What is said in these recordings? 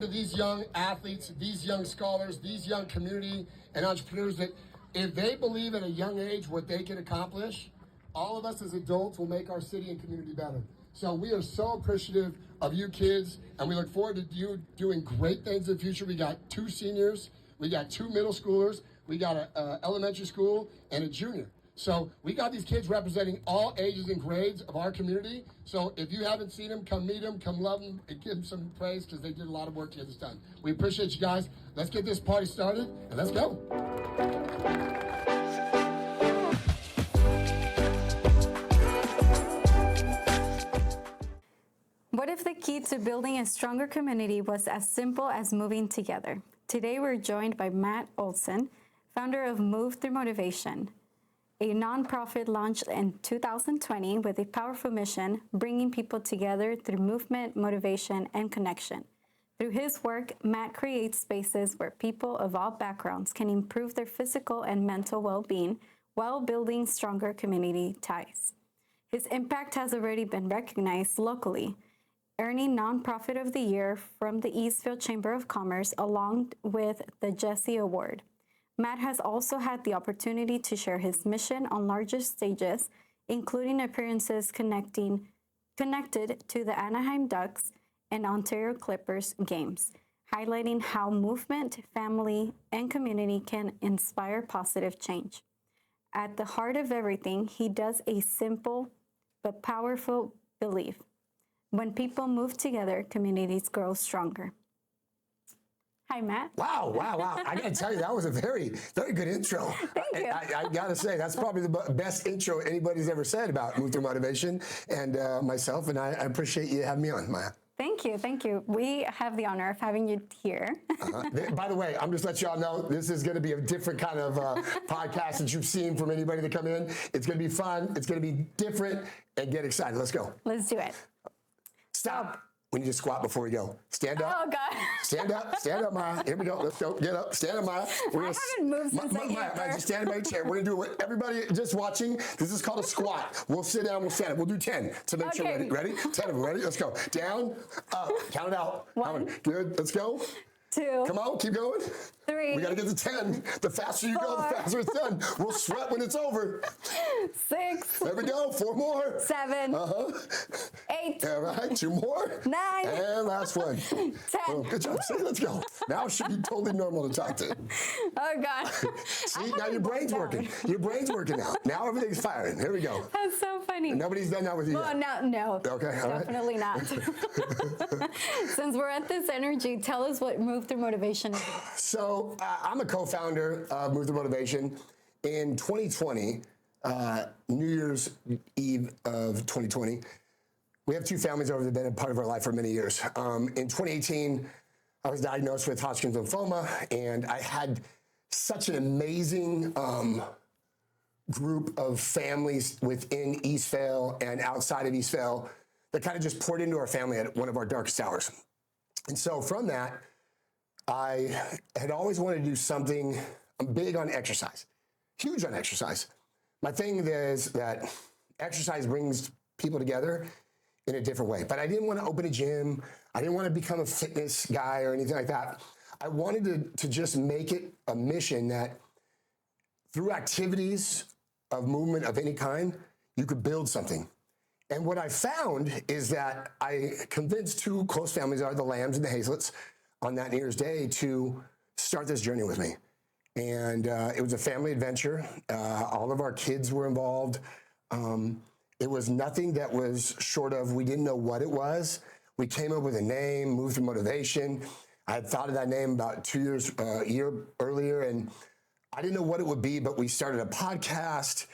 To these young athletes, these young scholars, these young community and entrepreneurs that if they believe at a young age what they can accomplish, all of us as adults will make our city and community better. So we are so appreciative of you kids, and we look forward to you doing great things in the future. We got 2 seniors, we got 2 middle schoolers, we got an elementary school and a junior. So we got these kids representing all ages and grades of our community. So if you haven't seen them, come meet them, come love them, and give them some praise because they did a lot of work to get this done. We appreciate you guys. Let's get this party started and let's go. What if the key to building a stronger community was as simple as moving together? Today we're joined by Matt Olson, founder of Move Through Motivation, a nonprofit launched in 2020 with a powerful mission, bringing people together through movement, motivation, and connection. Through his work, Matt creates spaces where people of all backgrounds can improve their physical and mental well-being while building stronger community ties. His impact has already been recognized locally, earning Nonprofit of the Year from the Eastville Chamber of Commerce along with the Jesse Award. Matt has also had the opportunity to share his mission on larger stages, including appearances connected to the Anaheim Ducks and Ontario Clippers games, highlighting how movement, family, and community can inspire positive change. At the heart of everything, he does a simple but powerful belief. When people move together, communities grow stronger. Hi, Matt. Wow. I got to tell you, that was a very, very good intro. Thank you. I got to say, that's probably the best intro anybody's ever said about Move Through Motivation and myself, and I appreciate you having me on, Maya. Thank you. We have the honor of having you here. By the way, I'm just letting y'all know, this is going to be a different kind of podcast that you've seen from anybody that come in. It's going to be fun. It's going to be different, and get excited. Let's go. Let's do it. Stop. We need to squat before we go. Stand up. Oh, God. Stand up, Maya. Here we go. Let's go. Get up. Stand up, Maya. I haven't moved since I came Maya, here. just stand in my chair. We're going to do what everybody just watching. This is called a squat. We'll sit down. We'll stand up. We'll do 10 to make sure we're ready. 10 of them. Ready? Let's go. Down, up. Count it out. 1. Good. Let's go. 2. Come on. Keep going. 3. We got to get to 10. The faster you go, the faster it's done. We'll sweat when it's over. 6. There we go. 4 more. 7. 8. All right. 2 more. 9. And last one. 10. Oh, good job. See, let's go. Now it should be totally normal to talk to. Oh, God. See, now your brain's working. Your brain's working now. Now everything's firing. Here we go. That's so funny. Nobody's done that with you Well, yet. no. Okay, all right. Definitely not. Since we're at this energy, tell us what Move Through Motivation is. So I'm a co-founder of Move Through Motivation. In 2020, New Year's Eve of 2020, we have 2 families that have been a part of our life for many years. In 2018, I was diagnosed with Hodgkin's lymphoma, and I had such an amazing group of families within Eastvale and outside of Eastvale that kind of just poured into our family at one of our darkest hours. And so from that, I had always wanted to do something. I'm big on exercise, huge on exercise. My thing is that exercise brings people together in a different way. But I didn't want to open a gym. I didn't want to become a fitness guy or anything like that. I wanted to just make it a mission that through activities of movement of any kind, you could build something. And what I found is that I convinced 2 close families, the Lambs and the Hazlets, on that New Year's Day to start this journey with me. And it was a family adventure. All of our kids were involved. It was nothing that was short of, we didn't know what it was. We came up with a name, Move Through Motivation. I had thought of that name about 2 years, a year earlier, and I didn't know what it would be, but we started a podcast.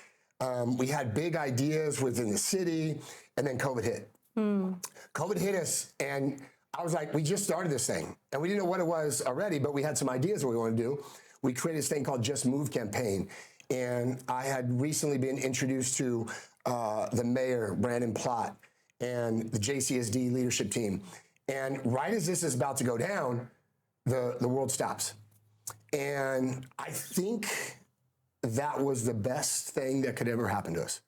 We had big ideas within the city, and then COVID hit. COVID hit us, and I was like, we just started this thing, and we didn't know what it was already, but we had some ideas what we wanted to do. We created this thing called Just Move campaign, and I had recently been introduced to the mayor, Brandon Plott, and the JCSD leadership team. And right as this is about to go down, the world stops. And I think that was the best thing that could ever happen to us.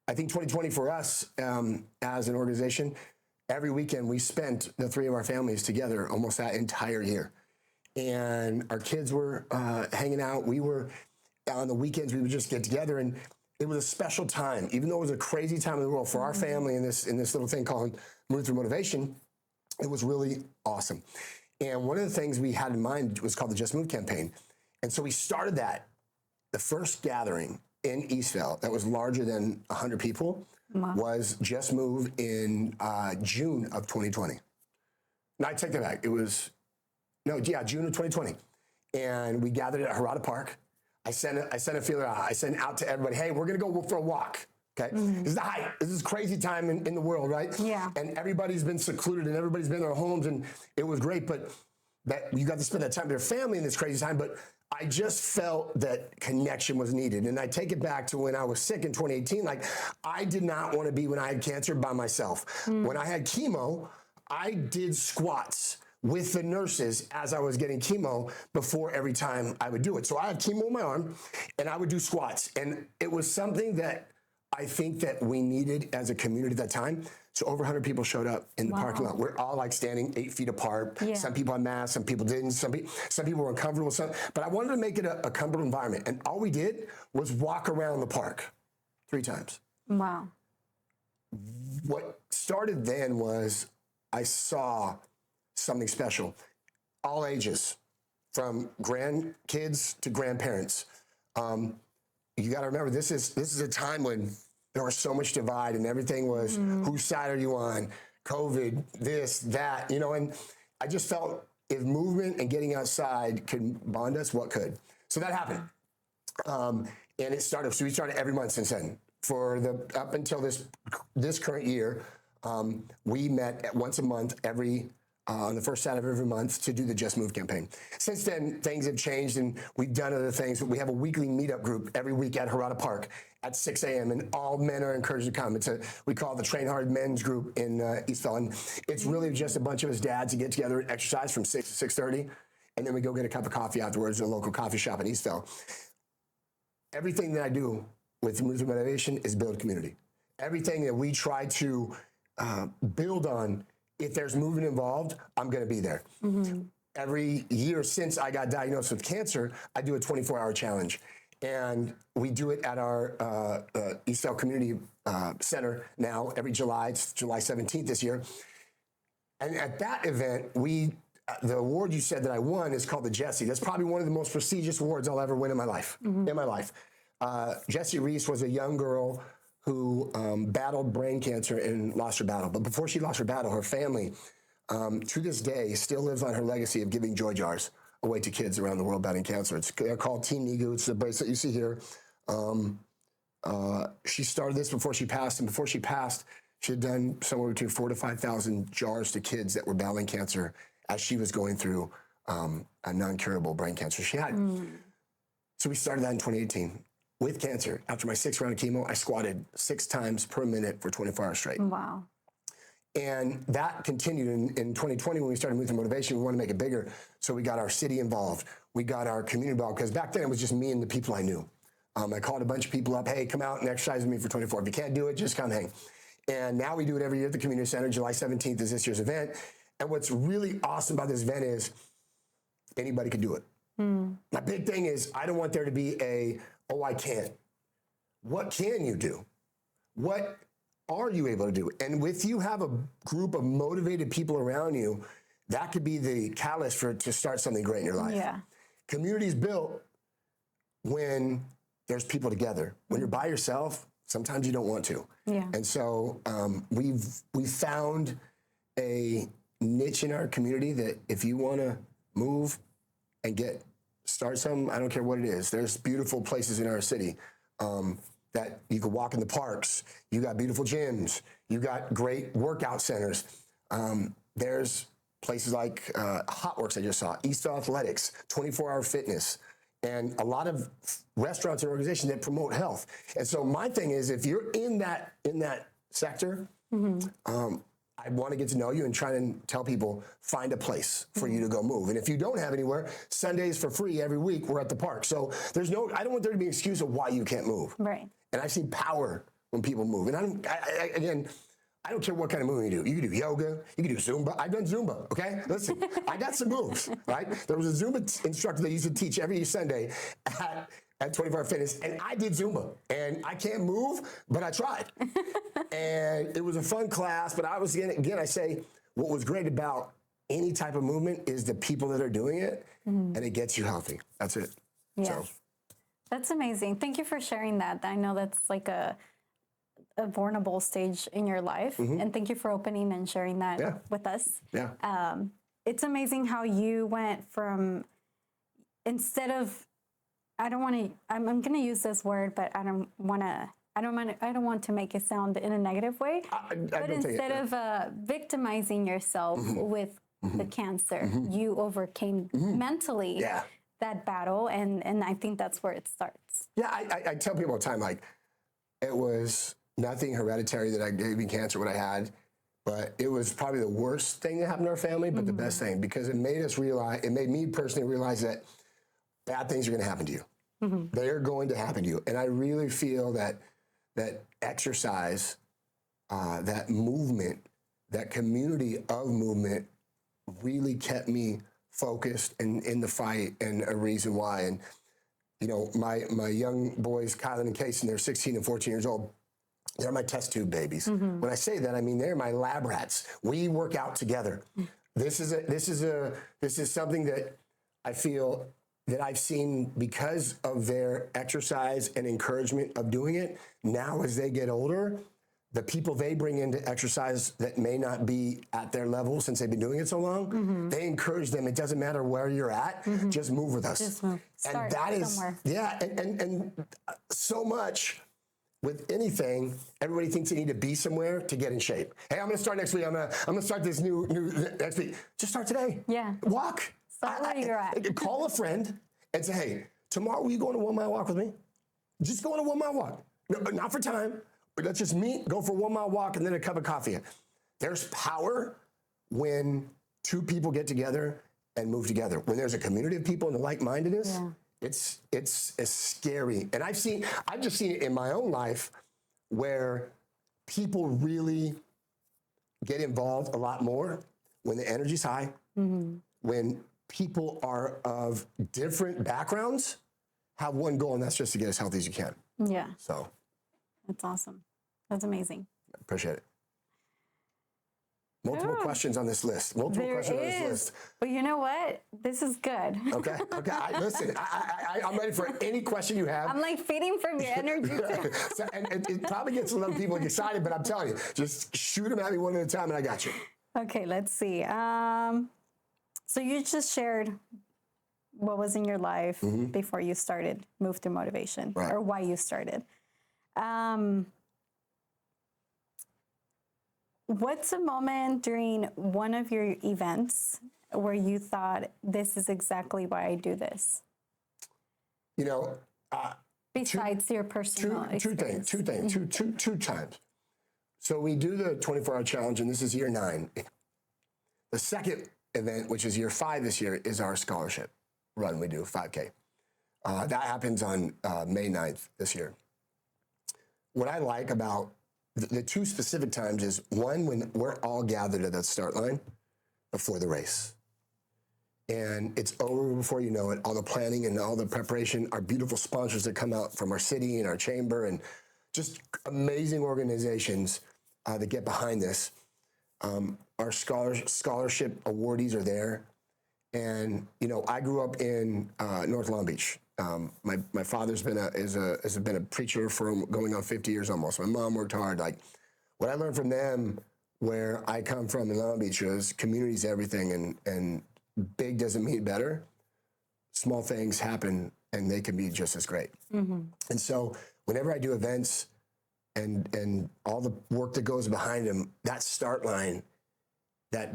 I think 2020 for us as an organization every weekend we spent the three of our families together almost that entire year. And our kids were hanging out. We were, on the weekends, we would just get together, and it was a special time. Even though it was a crazy time in the world for our family in this little thing called Move Through Motivation, it was really awesome. And one of the things we had in mind was called the Just Move campaign. And so we started that, the first gathering in Eastvale that was larger than 100 people was Just Move in June of 2020. No, I take that back. It was, June of 2020. And we gathered at Harada Park. I sent a feeler out. I sent out to everybody, hey, we're going to go for a walk. Okay, This is the height. This is crazy time in the world, right? Yeah. And everybody's been secluded and everybody's been in their homes, and it was great. But that you got to spend that time with their family in this crazy time. But I just felt that connection was needed. And I take it back to when I was sick in 2018. Like, I did not want to be, when I had cancer, by myself. When I had chemo, I did squats with the nurses as I was getting chemo before every time I would do it. So I had chemo in my arm, and I would do squats. And it was something that I think that we needed as a community at that time. So over 100 people showed up in the parking lot. We're all like standing 8 feet apart. Yeah. Some people had masks, some people didn't. Some people were uncomfortable. But I wanted to make it a comfortable environment. And all we did was walk around the park 3 times. Wow. What started then was I saw something special. All ages, from grandkids to grandparents. You got to remember, this is a time when there was so much divide, and everything was, whose side are you on? COVID, this, that, and I just felt if movement and getting outside could bond us, what could? So that happened. And it started, so we started every month since then. Up until this current year, we met once a month on the first Saturday of every month to do the Just Move campaign. Since then, things have changed, and we've done other things. We have a weekly meetup group every week at Harada Park at 6 a.m., and all men are encouraged to come. We call it the Train Hard Men's Group in Eastvale, and it's really just a bunch of us dads to get together and exercise from 6 to 6:30, and then we go get a cup of coffee afterwards at a local coffee shop in Eastvale. Everything that I do with Move Through Motivation is build community. Everything that we try to build on, if there's movement involved, I'm going to be there. Every year since I got diagnosed with cancer, I do a 24-hour challenge. And we do it at our Eastvale Community Center now every July. It's July 17th this year. And at that event, the award you said that I won is called the Jesse. That's probably one of the most prestigious awards I'll ever win in my life. Jessie Reese was a young girl who battled brain cancer and lost her battle. But before she lost her battle, her family, to this day, still lives on her legacy of giving joy jars away to kids around the world battling cancer. They're called Team Nigu. It's the bracelet you see here. She started this before she passed, and before she passed, she had done somewhere between 4,000 to 5,000 jars to kids that were battling cancer as she was going through a non-curable brain cancer she had. So we started that in 2018. With cancer, after my 6th round of chemo, I squatted 6 times per minute for 24 hours straight. Wow. And that continued in 2020 when we started Moving Motivation. We wanted to make it bigger. So we got our city involved. We got our community involved, because back then it was just me and the people I knew. I called a bunch of people up, hey, come out and exercise with me for 24. If you can't do it, just come hang. And now we do it every year at the community center. July 17th is this year's event. And what's really awesome about this event is anybody can do it. My big thing is I don't want there to be oh, I can't. What can you do? What are you able to do? And if you have a group of motivated people around you, that could be the catalyst to start something great in your life. Yeah. Community's built when there's people together. When you're by yourself, sometimes you don't want to. Yeah. And so we've found a niche in our community that if you want to move and start something, I don't care what it is. There's beautiful places in our city that you can walk in the parks. You got beautiful gyms. You got great workout centers. There's places like Hotworks I just saw, Eastvale Athletics, 24-hour fitness, and a lot of restaurants and organizations that promote health. And so my thing is, if you're in that sector, I want to get to know you and try and tell people, find a place for you to go move. And if you don't have anywhere, Sundays for free every week, we're at the park. So I don't want there to be an excuse of why you can't move. Right. And I've seen power when people move. And again, I don't care what kind of movement you do. You can do yoga, you can do Zumba. I've done Zumba, okay? Listen, I got some moves, right? There was a Zumba instructor that used to teach every Sunday at 24 Hour Fitness, and I did Zumba. And I can't move, but I tried. And it was a fun class, but I was, again, I say, what was great about any type of movement is the people that are doing it, and it gets you healthy. That's it. Yes. So. That's amazing. Thank you for sharing that. I know that's like a vulnerable stage in your life. And thank you for opening and sharing that with us. Yeah. It's amazing how you went from, instead of, I'm going to use this word, but I don't want to make it sound in a negative way. But instead of victimizing yourself with the cancer, you overcame mentally that battle, and I think that's where it starts. Yeah, I tell people all the time, like, it was nothing hereditary that I gave me cancer, what I had, but it was probably the worst thing that happened to our family, but the best thing, because it made us realize, it made me personally realize that bad things are going to happen to you. They're going to happen to you. And I really feel that exercise, that movement, that community of movement really kept me focused and in the fight, and a reason why. And, you know, my young boys, Kylan and Kason, they're 16 and 14 years old. They're my test tube babies. When I say that, I mean, they're my lab rats. We work out together. This is something that I feel that I've seen because of their exercise and encouragement of doing it. Now, as they get older, the people they bring into exercise that may not be at their level since they've been doing it so long, they encourage them. It doesn't matter where you're at, just move with us. Just move. Start and that is, somewhere. yeah, and so much with anything, everybody thinks they need to be somewhere to get in shape. Hey, I'm gonna start next week. I'm gonna start this new next week. Just start today. Yeah. Walk. Start where you're at. Call a friend and say, hey, tomorrow will you go on a 1 mile walk with me? Just go on a 1 mile walk. No, not for time. Let's just meet, go for a 1 mile walk, and then a cup of coffee. There's power when two people get together and move together. When there's a community of people and the like-mindedness, it's scary. And I've just seen it in my own life where people really get involved a lot more when the energy's high, when people are of different backgrounds, have one goal, and that's just to get as healthy as you can. Yeah. So. That's awesome. That's amazing. Appreciate it. Multiple questions on this list. Questions on this list. But you know what? This is good. Okay. Listen, I'm ready for any question you have. I'm like feeding from your energy too. So, and it probably gets a lot of people excited, but I'm telling you, just shoot them at me one at a time, and I got you. Okay, let's see. So you just shared what was in your life before you started Move Through Motivation, or why you started. What's a moment during one of your events where you thought, this is exactly why I do this? You know, besides your personal experience. Two times. So we do the 24-hour challenge, and this is year 9. The second event, which is year 5 this year, is our scholarship run. We do 5K. That happens on May 9th this year. What I like about the two specific times is, one, when we're all gathered at that start line before the race. And it's over before you know it, all the planning and all the preparation, our beautiful sponsors that come out from our city and our chamber, and just amazing organizations that get behind this. Our scholarship awardees are there. And, you know, I grew up in North Long Beach. My father's been has been a preacher for going on 50 years almost. My mom worked hard. Like, what I learned from them, where I come from in Long Beach, was community's everything, and big doesn't mean better. Small things happen, and they can be just as great. And so whenever I do events and all the work that goes behind them, that start line that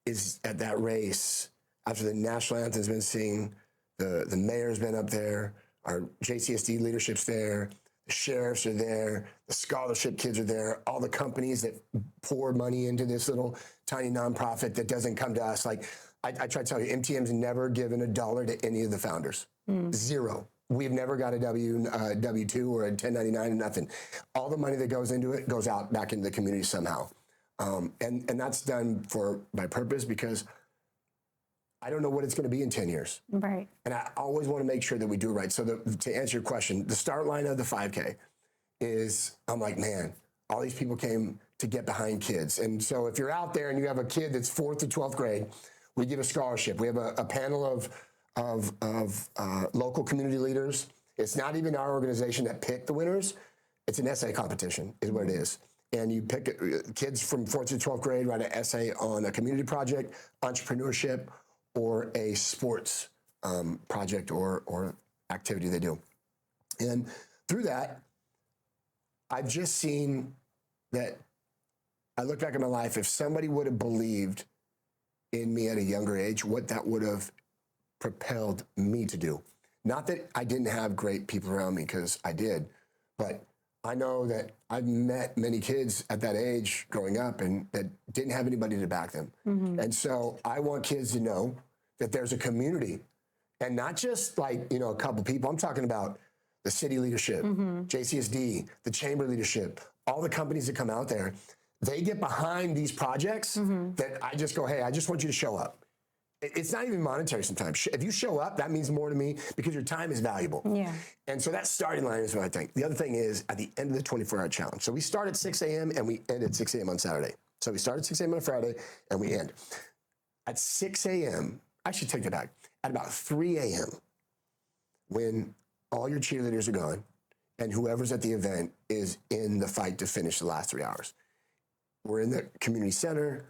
is at that race, after the national anthem's been seen, the mayor's been up there, our JCSD leadership's there, the sheriffs are there, the scholarship kids are there, all the companies that pour money into this little tiny nonprofit that doesn't come to us. Like, I try to tell you, MTM's never given $1 to any of the founders. Zero. We've never got a W-2 or a 1099 or nothing. All the money that goes into it goes out back into the community somehow. And that's done for my purpose because I don't know what it's going to be in 10 years. Right. And I always want to make sure that we do it right. So to answer your question, the start line of the 5K is, I'm like, man, all these people came to get behind kids. And so if you're out there and you have a kid that's 4th to 12th grade, we give a scholarship. We have a panel of local community leaders. It's not even our organization that picked the winners. It's an essay competition is what it is. And you pick kids from 4th to 12th grade, write an essay on a community project, entrepreneurship, or a sports project or activity they do. And through that, I've just seen that I look back at my life, if somebody would have believed in me at a younger age, what that would have propelled me to do. Not that I didn't have great people around me, because I did, but I know that I've met many kids at that age growing up and that didn't have anybody to back them. And so I want kids to know that there's a community, and not just like, you know, a couple people. I'm talking about the city leadership, JCSD, the chamber leadership, all the companies that come out there. They get behind these projects that I just go, hey, I just want you to show up. It's not even monetary sometimes. If you show up, that means more to me because your time is valuable. Yeah. And so that starting line is what I think. The other thing is at the end of the 24-hour challenge. So we start at 6 a.m. and we end at 6 a.m. on Saturday. So we start at 6 a.m. on Friday and we end. At 6 a.m., I should take that back. At about 3 a.m., when all your cheerleaders are gone and whoever's at the event is in the fight to finish the last 3 hours. We're in the community center.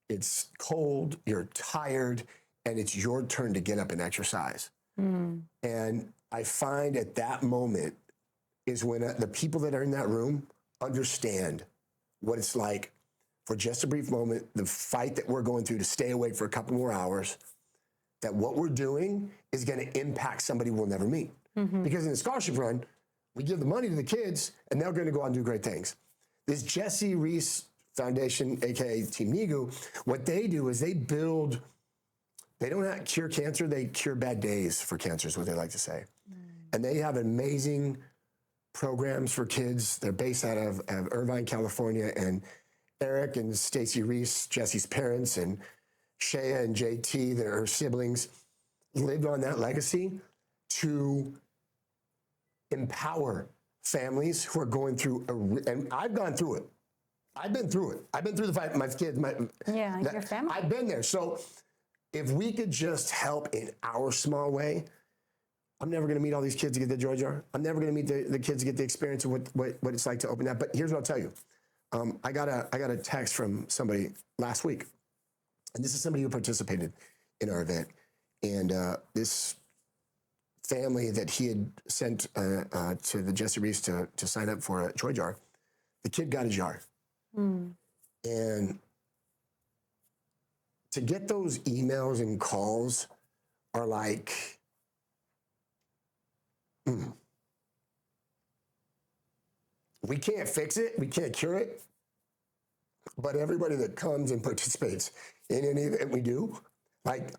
It's cold, you're tired, and it's your turn to get up and exercise. And I find at that moment is when the people that are in that room understand what it's like for just a brief moment, the fight that we're going through to stay awake for a couple more hours, that what we're doing is going to impact somebody we'll never meet. Because in the scholarship run, we give the money to the kids, and they're going to go out and do great things. This Jesse Reese Foundation, aka Team Nigu, what they do is they build, they don't cure cancer, they cure bad days for cancer is what they like to say. And they have amazing programs for kids. They're based out of Irvine, California, and Eric and Stacy Reese, Jesse's parents, and Shea and JT, their siblings, lived on that legacy to empower families who are going through, and I've gone through it. I've been through it. I've been through the fight. My kids, your family. I've been there. So if we could just help in our small way, I'm never going to meet all these kids to get the joy jar. I'm never going to meet the kids to get the experience of what it's like to open that. But here's what I'll tell you. I got a text from somebody last week, and this is somebody who participated in our event. And this family that he had sent to the Jesse Reese to sign up for a joy jar, the kid got a jar. And to get those emails and calls are like, we can't fix it, we can't cure it, but everybody that comes and participates in any event we do, like,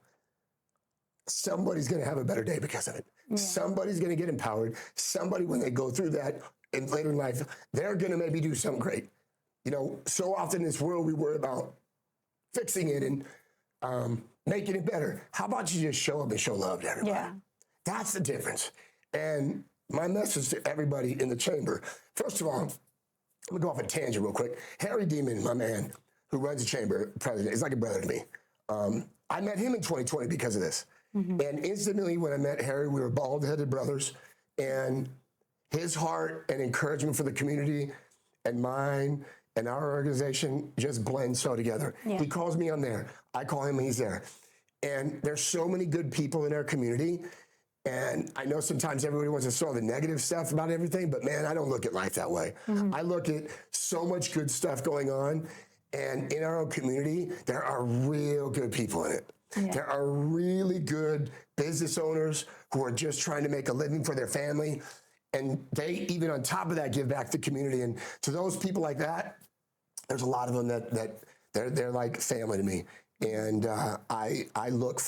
somebody's gonna have a better day because of it. Somebody's gonna get empowered. Somebody, when they go through that in later in life, they're gonna maybe do something great. You know, so often in this world we worry about fixing it and making it better. How about you just show up and show love to everybody? Yeah. That's the difference. And my message to everybody in the chamber, first of all, I'm gonna go off a tangent real quick. Harry Demon, my man, who runs the chamber president, is like a brother to me. I met him in 2020 because of this. And instantly when I met Harry, we were bald-headed brothers, and his heart and encouragement for the community and mine and our organization just blend so together. Yeah. He calls me, I'm there. I call him, he's there. And there's so many good people in our community. And I know sometimes everybody wants to throw the negative stuff about everything, but man, I don't look at life that way. I look at so much good stuff going on. And in our own community, there are real good people in it. There are really good business owners who are just trying to make a living for their family. And they, even on top of that, give back to the community. And to those people like that, there's a lot of them that they're like family to me. And I look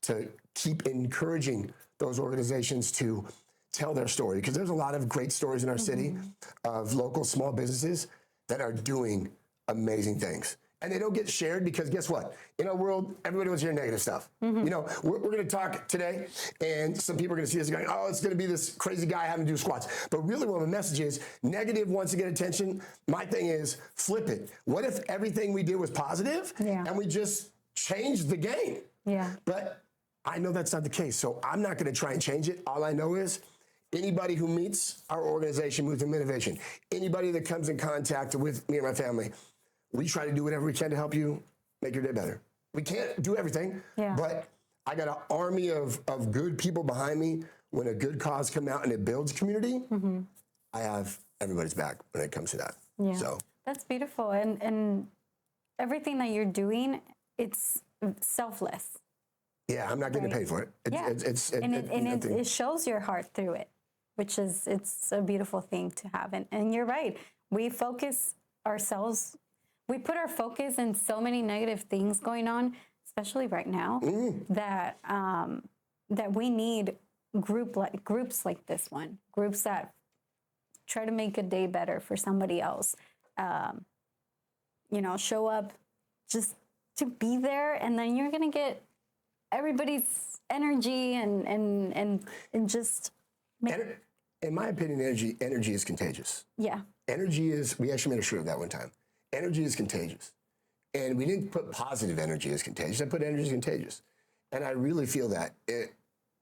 to keep encouraging those organizations to tell their story, because there's a lot of great stories in our city of local small businesses that are doing amazing things. And they don't get shared because guess what? In our world, everybody wants to hear negative stuff. You know, we're going to talk today, and some people are going to see this going, oh, it's going to be this crazy guy having to do squats. But really what the message is, negative wants to get attention. My thing is, flip it. What if everything we did was positive and we just changed the game? Yeah. But I know that's not the case, so I'm not going to try and change it. All I know is anybody who meets our organization, Move Through Motivation, anybody that comes in contact with me and my family, we try to do whatever we can to help you make your day better. We can't do everything, but I got an army of good people behind me. When a good cause comes out and it builds community, I have everybody's back when it comes to that. Yeah. So that's beautiful. And everything that you're doing, it's selfless. Yeah, I'm not getting paid for it. It shows your heart through it, which is, it's a beautiful thing to have. And you're right. We focus ourselves, we put our focus in so many negative things going on, especially right now, that that we need groups like this one, groups that try to make a day better for somebody else. You know, show up just to be there, and then you're gonna get everybody's energy and just make. In my opinion, energy is contagious. Yeah. Energy is, we actually made a shirt of that one time. Energy is contagious. And we didn't put positive energy as contagious. I put energy as contagious. And I really feel that.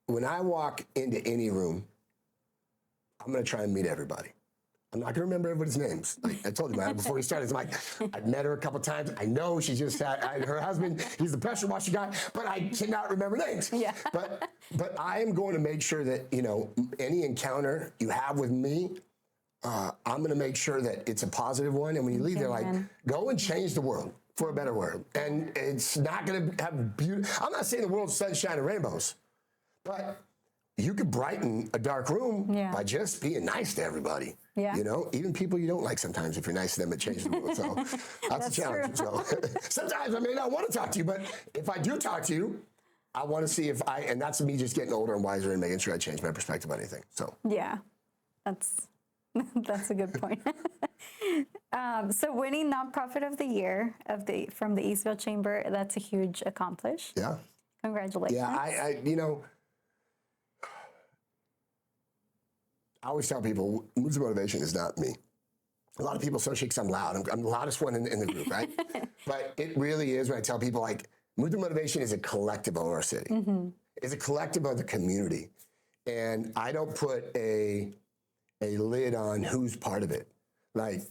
When I walk into any room, I'm going to try and meet everybody. I'm not going to remember everybody's names. Like I told you, man, before we started, I'm like, I've met her a couple times. I know she just had, her husband, he's the pressure washer guy, but I cannot remember names. Yeah. But I am going to make sure that, you know, any encounter you have with me, I'm going to make sure that it's a positive one. And when you leave there, like, go and change the world for a better world. And it's not going to have beauty. I'm not saying the world's sunshine and rainbows, but you could brighten a dark room by just being nice to everybody. Yeah. You know, even people you don't like sometimes, if you're nice to them, it changes the mood. So that's a challenge. So sometimes I may not want to talk to you, but if I do talk to you, I want to see if and that's me just getting older and wiser and making sure I change my perspective on anything. So yeah, that's a good point. So winning Nonprofit of the Year from the Eastville Chamber, that's a huge accomplishment. Yeah. Congratulations. Yeah, I you know, I always tell people, Moods of Motivation is not me. A lot of people associate because I'm loud. I'm the loudest one in the group, right? But it really is when I tell people, like, Moods of Motivation is a collective of our city. It's a collective of the community. And I don't put a lid on who's part of it. Like,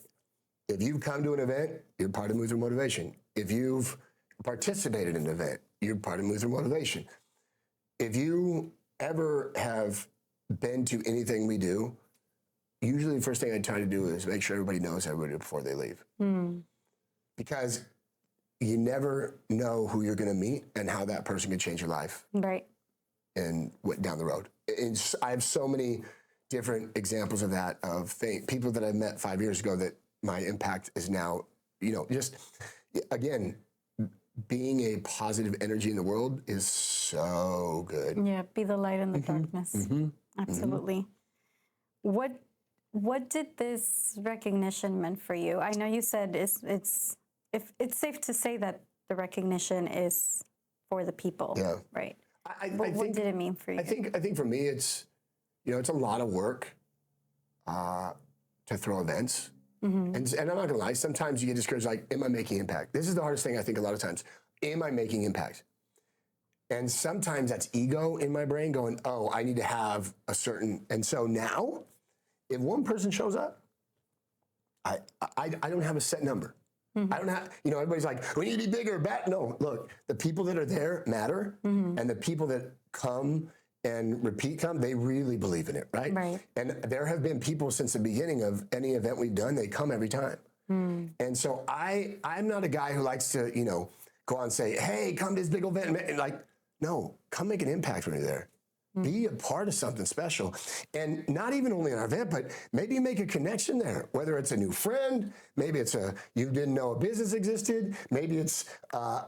if you've come to an event, you're part of Moods of Motivation. If you've participated in an event, you're part of Moods of Motivation. If you ever have been to anything we do, usually the first thing I try to do is make sure everybody knows everybody before they leave. Because you never know who you're going to meet and how that person can change your life. Right. And down the road. And I have so many different examples of that, of people that I met 5 years ago that my impact is now, you know, just, again, being a positive energy in the world is so good. Yeah, be the light in the darkness. Absolutely. What did this recognition mean for you? I know you said it's safe to say that the recognition is for the people, right? What did it mean for you? I think for me it's, you know, it's a lot of work to throw events. And I'm not gonna lie, sometimes you get discouraged, like, am I making impact? This is the hardest thing I think a lot of times. Am I making impact? And sometimes that's ego in my brain going, oh, I need to have a certain, and so now, if one person shows up, I don't have a set number. I don't have, you know, everybody's like, we need to be bigger, better. No, look, the people that are there matter, and the people that come and repeat they really believe in it, right? Right. And there have been people since the beginning of any event we've done, they come every time. And so I'm not a guy who likes to, you know, go on and say, hey, come to this big event, and like, no, come make an impact when you're there. Be a part of something special. And not even only in our event, but maybe make a connection there, whether it's a new friend, maybe it's you didn't know a business existed, maybe it's a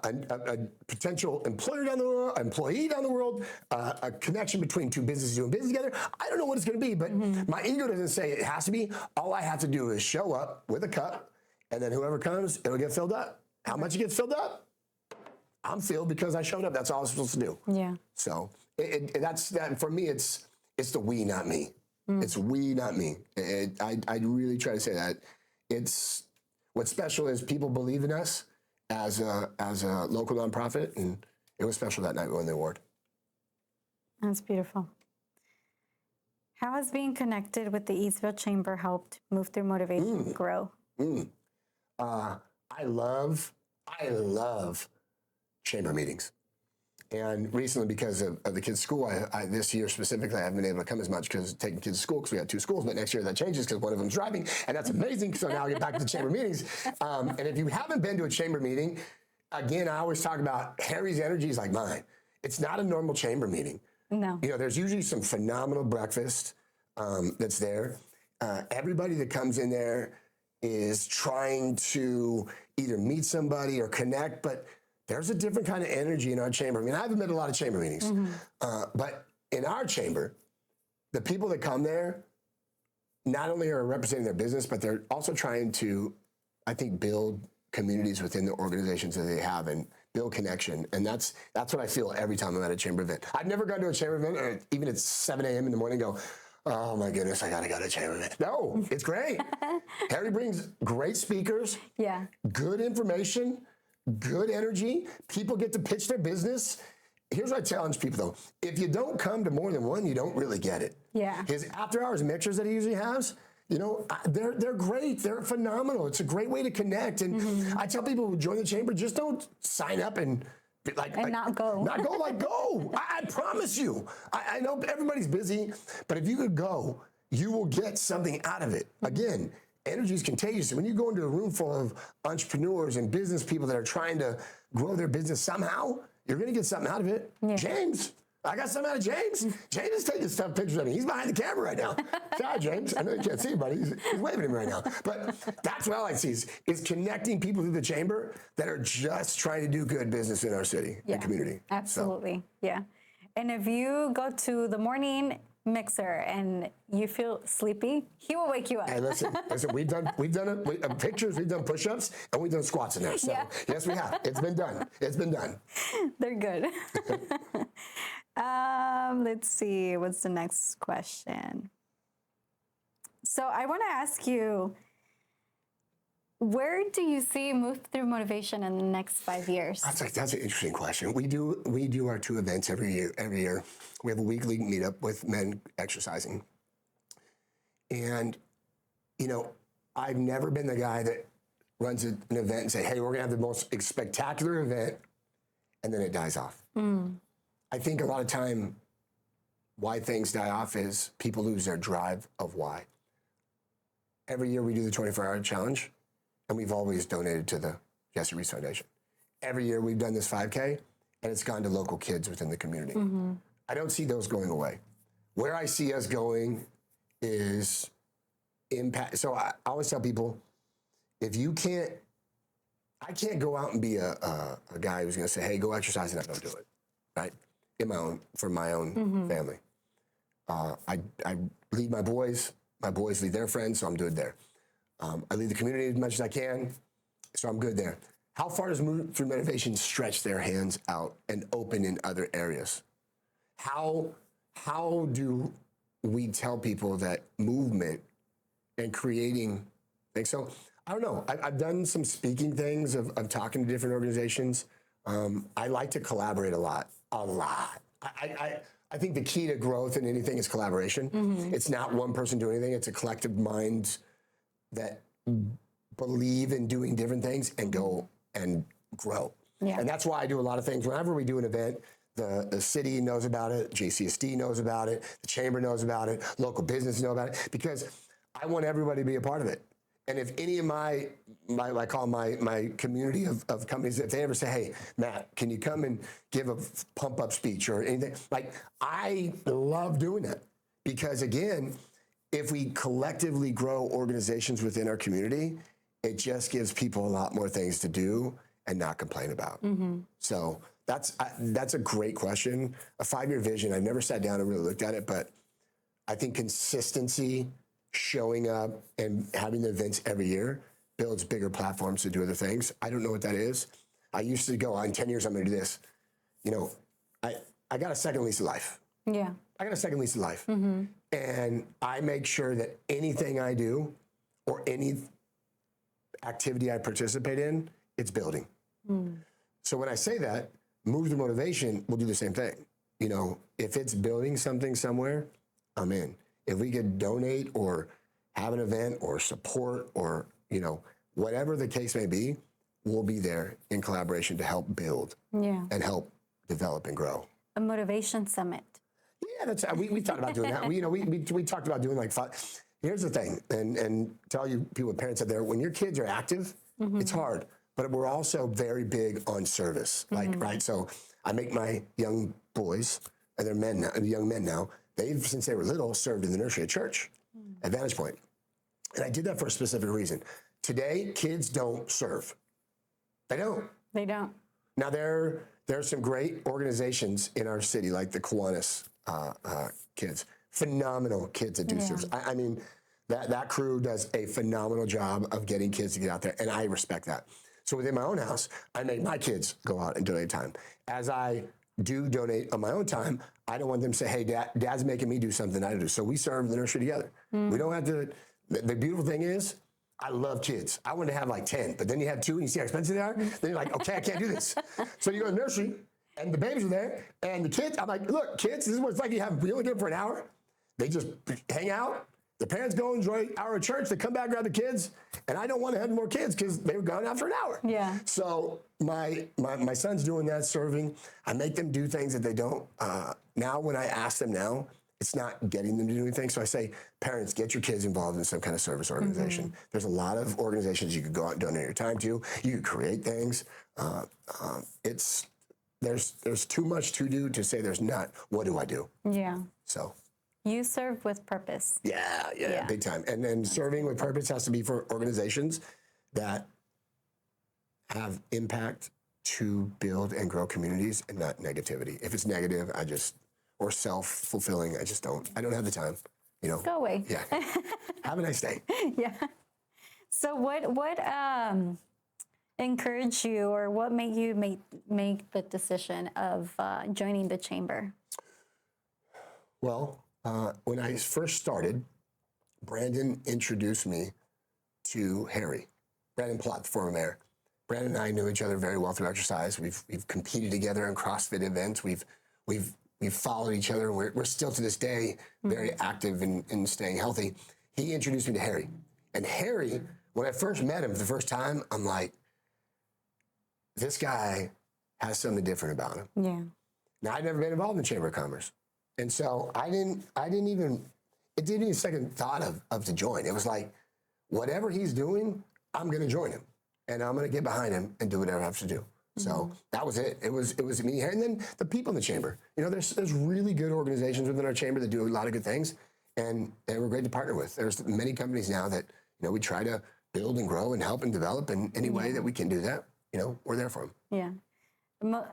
potential employer down the world, employee down the world, a connection between two businesses doing business together. I don't know what it's gonna be, but my ego doesn't say it has to be. All I have to do is show up with a cup And then whoever comes, it'll get filled up. How much it gets filled up? I'm filled because I showed up. That's all I was supposed to do. Yeah. So that's that. For me, it's the we, not me. It's we, not me. I really try to say that. It's what's special is people believe in us as a local nonprofit, and it was special that night we won the award. That's beautiful. How has being connected with the Eastville Chamber helped Move Through Motivation grow? I love chamber meetings. And recently, because of the kids' school, I this year specifically, I haven't been able to come as much because taking kids to school, because we had 2 schools, but next year that changes because one of them's driving, and that's amazing, so now I get back to the chamber meetings. And if you haven't been to a chamber meeting, again, I always talk about Harry's energy is like mine. It's not a normal chamber meeting. No. You know, there's usually some phenomenal breakfast that's there. Everybody that comes in there is trying to either meet somebody or connect, but there's a different kind of energy in our chamber. I mean, I haven't been to a lot of chamber meetings, but in our chamber, the people that come there not only are representing their business, but they're also trying to, I think, build communities within the organizations that they have and build connection. And that's what I feel every time I'm at a chamber event. I've never gone to a chamber event, or even at 7 a.m. in the morning, go, oh my goodness, I gotta go to a chamber event. No, it's great. Harry brings great speakers, good information, good energy. People get to pitch their business. Here's what I challenge people though. If you don't come to more than one, you don't really get it. Yeah. His after hours mixers that he usually has, you know, they're great. They're phenomenal. It's a great way to connect. And I tell people who join the chamber, just don't sign up and be like, not go. Not go, like go. I promise you. I know everybody's busy, but if you could go, you will get something out of it. Again, energy is contagious. When you go into a room full of entrepreneurs and business people that are trying to grow their business somehow, you're going to get something out of it. Yeah. James, I got something out of James. James is taking stuff, pictures of me. He's behind the camera right now. Hi, James. I know you can't see him, but he's waving at me right now. But that's what I like to see is connecting people through the chamber that are just trying to do good business in our city and community. Absolutely. So. Yeah. And if you go to the morning mixer and you feel sleepy, he will wake you up. Hey, listen, we've done pictures, we've done push-ups, and we've done squats in there. So yes, we have. It's been done. It's been done. They're good. Let's see, what's the next question? So I want to ask you, where do you see Move Through Motivation in the next 5 years? That's an interesting question. We do our 2 events every year. We have a weekly meetup with men exercising. And, you know, I've never been the guy that runs an event and say, hey, we're gonna have the most spectacular event, and then it dies off. I think a lot of time why things die off is people lose their drive of why. Every year we do the 24-hour challenge, and we've always donated to the Jesse Reese Foundation. Every year we've done this 5K, and it's gone to local kids within the community. I don't see those going away. Where I see us going is impact. So I always tell people, if you can't, I can't go out and be a guy who's gonna say, hey, go exercise, and I don't do it, right? For my own family. I lead my boys lead their friends, so I'm good there. I lead the community as much as I can, so I'm good there. How far does Move Through Motivation stretch their hands out and open in other areas? How do we tell people that movement and creating things? So I don't know. I've done some speaking things of talking to different organizations. I like to collaborate a lot. I think the key to growth in anything is collaboration. It's not one person doing anything. It's a collective mind that believe in doing different things and go and grow. Yeah. And that's why I do a lot of things. Whenever we do an event, the city knows about it, JCSD knows about it, the chamber knows about it, local business know about it, because I want everybody to be a part of it. And if any of my community of companies, if they ever say, hey, Matt, can you come and give a pump-up speech or anything? Like, I love doing that. Because again, if we collectively grow organizations within our community, it just gives people a lot more things to do and not complain about. So that's a great question. A 5-year vision, I've never sat down and really looked at it, but I think consistency, showing up and having the events every year builds bigger platforms to do other things. I don't know what that is. I used to go, in 10 years, I'm going to do this. You know, I got a second lease of life. Yeah. I got a second lease of life. And I make sure that anything I do or any activity I participate in, it's building. So when I say that, Move Through Motivation will do the same thing. You know, if it's building something somewhere, I'm in. If we could donate or have an event or support or, you know, whatever the case may be, we'll be there in collaboration to help build and help develop and grow. A motivation summit. Yeah, that's we thought about doing that. We talked about doing like 5. Here's the thing, and to all you people with parents out there, when your kids are active, it's hard. But we're also very big on service, like right. So I make my young boys, and they're men now, young men now. They've since they were little served in the nursery at church, at Vantage Point, and I did that for a specific reason. Today, kids don't serve. They don't. They don't. Now there are some great organizations in our city, like the Kiwanis kids, phenomenal kids that do service. I mean, that crew does a phenomenal job of getting kids to get out there, and I respect that. So within my own house, I make my kids go out and donate time. As I do donate on my own time, I don't want them to say, hey, Dad's making me do something I do. So we serve the nursery together. We don't have to, the beautiful thing is, I love kids. I want to have like 10, but then you have 2 and you see how expensive they are. Then you're like, okay, I can't do this. So you go to the nursery and the babies are there and the kids, I'm like, look, kids, this is what it's like. We only get them for an hour. They just hang out. The parents go enjoy an hour of church. They come back, grab the kids. And I don't want to have more kids because they were gone after an hour. Yeah. So my son's doing that, serving. I make them do things that they don't. Now when I ask them now, it's not getting them to do anything. So I say, parents, get your kids involved in some kind of service organization. There's a lot of organizations you could go out and donate your time to. You could create things. There's too much to do to say there's not. What do I do? Yeah. So. You serve with purpose. Yeah, big time. And then serving with purpose has to be for organizations that have impact to build and grow communities and not negativity. If it's negative, or self-fulfilling, I don't have the time, you know. Go away. Yeah. Have a nice day. Yeah. So what encouraged you, or what made you make the decision of joining the chamber? Well, when I first started, Brandon introduced me to Harry. Brandon Plott, the former mayor. Brandon and I knew each other very well through exercise. We've competed together in CrossFit events. We've followed each other. We're still to this day very active in staying healthy. He introduced me to Harry. And Harry, when I first met him for the first time, I'm like, this guy has something different about him. Yeah. Now, I'd never been involved in the Chamber of Commerce. And so it didn't even second thought of to join. It was like, whatever he's doing, I'm going to join him. And I'm going to get behind him and do whatever I have to do. So that was it. It was me. And then the people in the chamber. You know, there's really good organizations within our chamber that do a lot of good things. And they were great to partner with. There's many companies now that, you know, we try to build and grow and help and develop in any way that we can do that. You know, we're there for them. Yeah.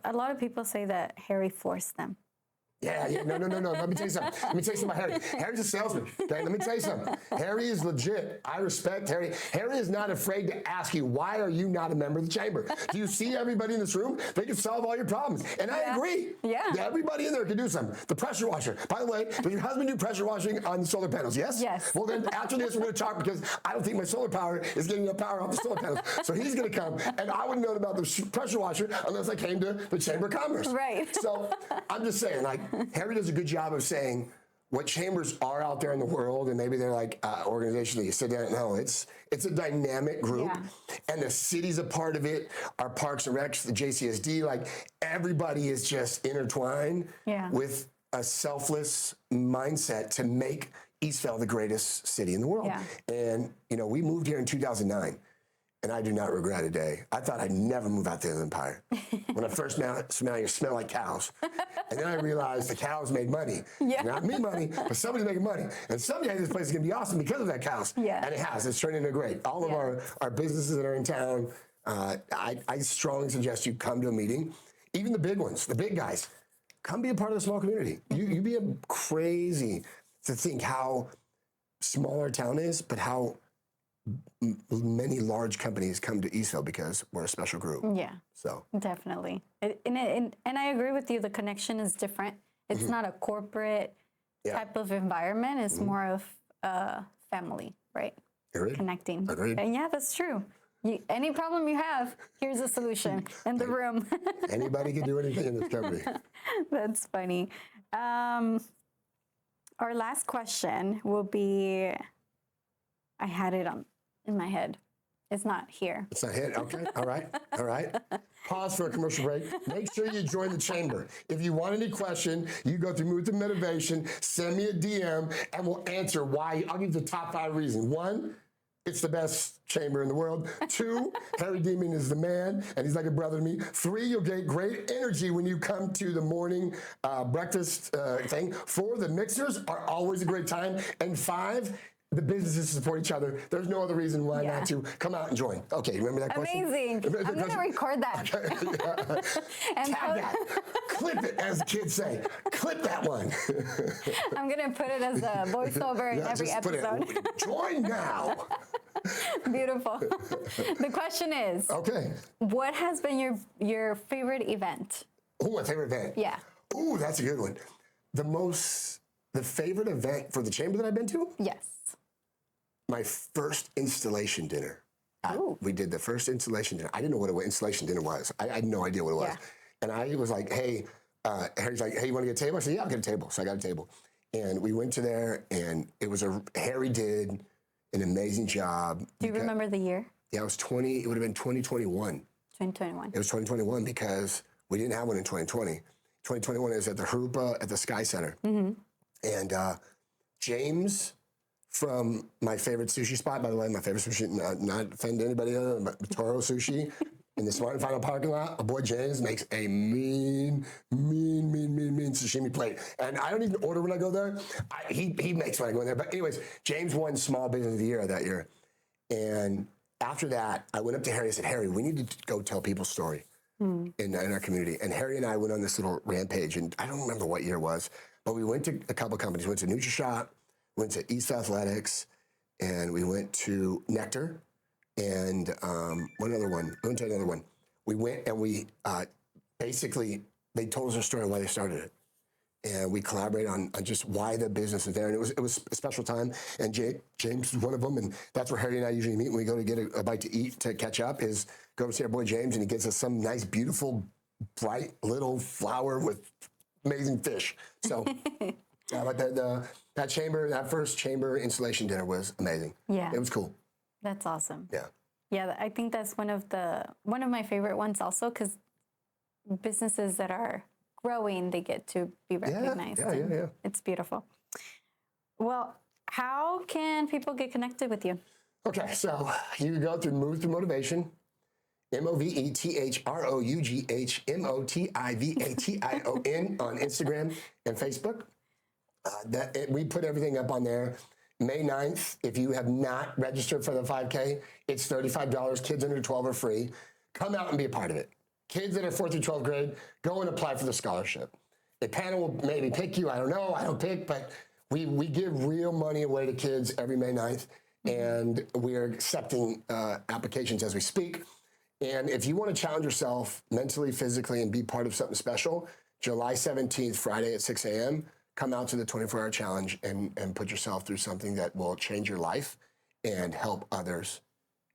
A lot of people say that Harry forced them. Yeah. No. Let me tell you something. About Harry. Harry's a salesman. Okay, let me tell you something. Harry is legit. I respect Harry. Harry is not afraid to ask you, why are you not a member of the chamber? Do you see everybody in this room? They can solve all your problems. And I agree. Yeah. Everybody in there can do something. The pressure washer. By the way, does your husband do pressure washing on the solar panels? Yes? Yes. Well, then after this, we're going to talk because I don't think my solar power is getting enough power off the solar panels. So he's going to come, and I wouldn't know about the pressure washer unless I came to the Chamber of Commerce. Right. So I'm just saying, like, Harry does a good job of saying what chambers are out there in the world, and maybe they're like organizations that you sit down. No, it's a dynamic group, and the city's a part of it. Our Parks and Recs, the JCSD, like everybody is just intertwined with a selfless mindset to make Eastvale the greatest city in the world. Yeah. And you know, we moved here in 2009. And I do not regret a day. I thought I'd never move out to the Empire. When I first smelled you smell like cows. And then I realized the cows made money. Not me money, but somebody's making money. And someday this place is gonna be awesome because of that cows. And it has, it's turned into great. All of our businesses that are in town, I strongly suggest you come to a meeting. Even the big ones, the big guys, come be a part of the small community. You'd be crazy to think how small our town is, but how many large companies come to Eastville because we're a special group. Yeah, So definitely. And I agree with you. The connection is different. It's not a corporate type of environment. It's more of family, right? Agreed. Connecting. Agreed. And yeah, that's true. Any problem you have, here's a solution in the room. Anybody can do anything in this company. That's funny. Our last question will be, I had it in my head. It's not here. It's not hit. Okay. All right. All right. Pause for a commercial break. Make sure you join the chamber. If you want any question, you go through Move to Motivation, send me a DM, and we'll answer why. I'll give you the top 5 reasons. 1, it's the best chamber in the world. 2, Harry Demon is the man, and he's like a brother to me. 3, you'll get great energy when you come to the morning breakfast thing. 4, the mixers are always a great time. And 5, the businesses support each other. There's no other reason why not to come out and join. Okay, remember that question? Amazing. I'm going to record that. And Tag that. Clip it, as the kids say. Clip that one. I'm going to put it as a voiceover in every just put episode. it, join now. Beautiful. The question is, Okay. what has been your favorite event? Oh, my favorite event. Yeah. Ooh, that's a good one. The favorite event for the chamber that I've been to? Yes. My first installation dinner. We did the first installation dinner. I didn't know what an installation dinner was. I had no idea what it was. Yeah. And I was like, hey, Harry's like, hey, you want to get a table? I said, yeah, I'll get a table. So I got a table. And we went to there, and Harry did an amazing job. Do you remember the year? Yeah, it would have been 2021. 2021. It was 2021 because we didn't have one in 2020. 2021 is at the Harupa at the Sky Center. Mm-hmm. And James from my favorite sushi spot, by the way, my favorite sushi, not offend anybody, but Toro Sushi in the Smart and Final parking lot, our boy James makes a mean sashimi plate. And I don't even order when I go there. He makes when I go in there. But anyways, James won Small Business of the Year that year. And after that, I went up to Harry and said, Harry, we need to go tell people's story in our community. And Harry and I went on this little rampage, and I don't remember what year it was, but we went to a couple companies. We went to NutriShop, went to East Athletics, and we went to Nectar, and one other one. We went to another one. We went and we basically, they told us their story of why they started it. And we collaborated on just why the business is there. And it was a special time. And James was one of them. And that's where Harry and I usually meet when we go to get a bite to eat, to catch up, is go to see our boy James, and he gets us some nice, beautiful, bright little flower with amazing fish. So but that first chamber installation dinner was amazing. Yeah. It was cool. That's awesome. Yeah. Yeah, I think that's one of my favorite ones also, because businesses that are growing, they get to be recognized. Yeah. It's beautiful. Well, how can people get connected with you? Okay, so you go through Move Through Motivation, MOVETHROUGHMOTIVATION on Instagram and Facebook. We put everything up on there. May 9th, if you have not registered for the 5K, it's $35. Kids under 12 are free. Come out and be a part of it. Kids that are 4th through 12th grade, go and apply for the scholarship. The panel will maybe pick you. I don't know. I don't pick, but we give real money away to kids every May 9th, and we're accepting applications as we speak. And if you want to challenge yourself mentally, physically, and be part of something special, July 17th, Friday at 6 a.m., come out to the 24-hour challenge and put yourself through something that will change your life and help others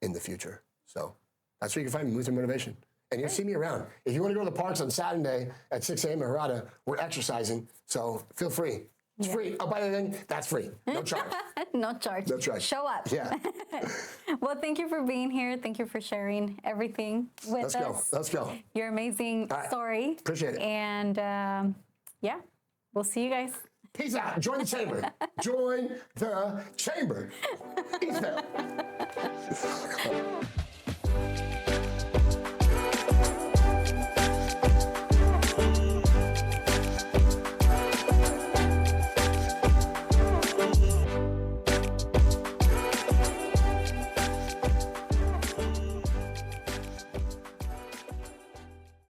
in the future. So that's where you can find me, Move Through Motivation. And you'll see me around. If you want to go to the parks on Saturday at 6 a.m. in Harada, we're exercising, so feel free. It's free. Oh, by the way, that's free. No charge. No charge. No charge. Show up. Yeah. Well, thank you for being here. Thank you for sharing everything with us. Let's go. Your amazing story. Appreciate it. And yeah, we'll see you guys. Peace out. Join the chamber. Join the chamber. Eastville.